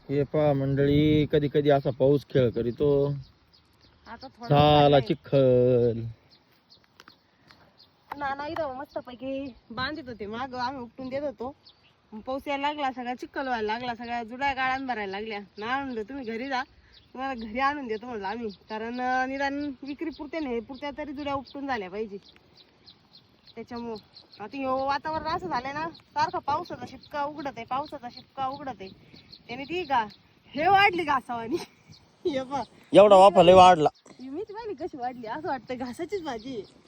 हे पहा मंडळी, कधी कधी असा पाऊस खेळ करीतो. आता थोडा झाला चिखल. नाना इथं मस्त पैकी बांधित होते, माग आम्ही उपटून देत होतो. पाऊस यायला लागला, सगळा चिखल व्हायला लागला, सगळ्या जुड्या गाळान भरायला लागल्या. ना म्हणलं तुम्ही घरी जा, तुम्हाला घरी आणून देतो म्हणलं आम्ही, कारण निदान विक्री पुरते नाही पुरत्या तरी जुड्या उपटून झाल्या पाहिजे. त्याच्यामुळं आता हे वातावरण असं झालंय ना, सारखा पावसाचा शिपका उघडत आहे, पावसाचा शिपका उघडत आहे. त्याने ती का हे वाढली घासावानी. हे बघ एवढा वाफा लय वाढला. मीच पाहिली कशी वाढली, असं वाटतं घासाचीच भाजी आहे.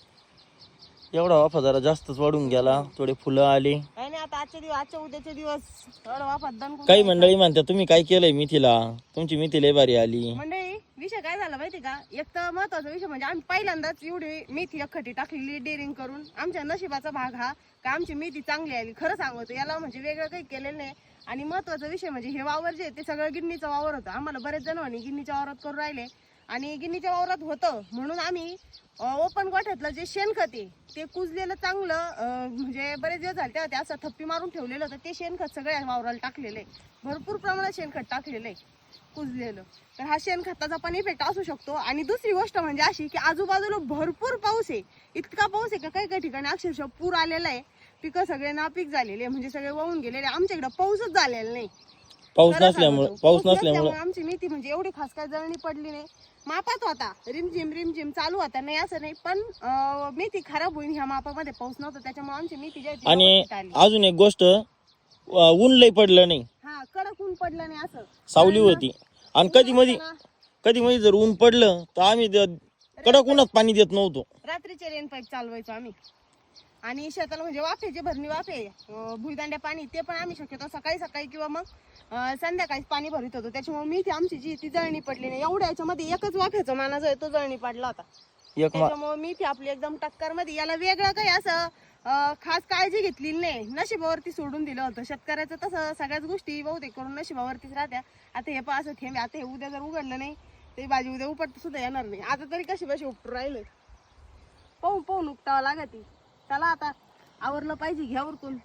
एवढा वाफा जरा जास्तच वाढून गेला. थोडे फुलं आली. काही नाही, आता आजच्या उद्याचे दिवस एवढा वाफात दण करून काही मंडळी म्हणतात तुम्ही काय केलंय मेथीला, तुमची मेथी लय भारी आली. मंडळी विषय काय झाला माहिती का, एक तर महत्वाचा विषय म्हणजे आम्ही पहिल्यांदाच एवढी मेथी एकखटी टाकलेली डेअरिंग करून. आमच्या नशिबाचा भाग हा का आमची मेथी चांगली आली, खरं सांगतो. याला म्हणजे वेगळं काही केलेलं नाही. आणि महत्वाचा विषय म्हणजे हे वावर जे ते सगळं गिन्नीचं वावर होतं. आम्हाला बरेच जण म्हणे गिन्नीच्या वावरात करून राहिले, आणि गिन्नीच्या वावरात होतं म्हणून आम्ही ओपन गोठ्यातलं जे शेणखत आहे ते कुजलेलं चांगलं, म्हणजे बरेच दिवस झाले तेव्हा ते असं थप्पी मारून ठेवलेलं होतं. ते शेणखत सगळ्या वावराला टाकलेलं आहे, भरपूर प्रमाणात शेणखत टाकलेलं आहे कुजलेलं. तर हा शेणखताचा पण इफेक्ट असू शकतो. आणि दुसरी गोष्ट म्हणजे अशी की आजूबाजूला भरपूर पाऊस आहे, इतका पाऊस आहे का काही काही ठिकाणी अक्षरशः पूर आलेला आहे. पिकं सगळे नापीक झालेले, म्हणजे सगळे वाहून गेलेले. आमच्या इकडे पाऊसच झालेला नाही. पाऊस नसल्यामुळे आमची मेथी म्हणजे एवढी खास काय जळणी पडली नाही. मापात होता, रिमझिम चालू होता, नाही असं नाही, पण मेथी खराब होईल ह्या मापामध्ये पाऊस नव्हता. त्याच्यामुळे आमची मेथी जी आणि अजून एक गोष्ट, ऊन लय पडलं नाही. हा, कडक ऊन पडलं नाही, असं सावली होती. आणि कधी मध्ये जर ऊन पडलं तर आम्ही कडक उन्हात पाणी देत नव्हतो. रात्रीचे रेन पाईप चालवायचो आम्ही. आणि शेताला म्हणजे वाफेचे भरणी वाफे, भुईदांड्या पाणी, ते पण आम्ही शक्यतो सकाळी किंवा मग संध्याकाळी पाणी भरत होतो. त्याच्यामुळे मेथी आमची जी ती जळणी पडली नाही. एवढ्या याच्यामध्ये एकच वाफ्याचा माना जो आहे तो जळणी पडला होता. त्याच्यामुळे मेथी आपली एकदम टक्कर मध्ये. याला वेगळं काही असं खास काळजी घेतलेली नाही, नशिबावरती सोडून दिलं होतं. शेतकऱ्याचं तसं सगळ्याच गोष्टी बहुतेक करून नशिबावरतीच राहत्या. आता हे पा असं थेंब, आता हे उद्या जर उघडलं नाही ते भाजी उद्या उपटता सुद्धा येणार नाही. आता तरी कशी बशी उपटून राहिले, पाहून उपटावं लागत. त्याला आता आवरलं पाहिजे, घ्या उरकून.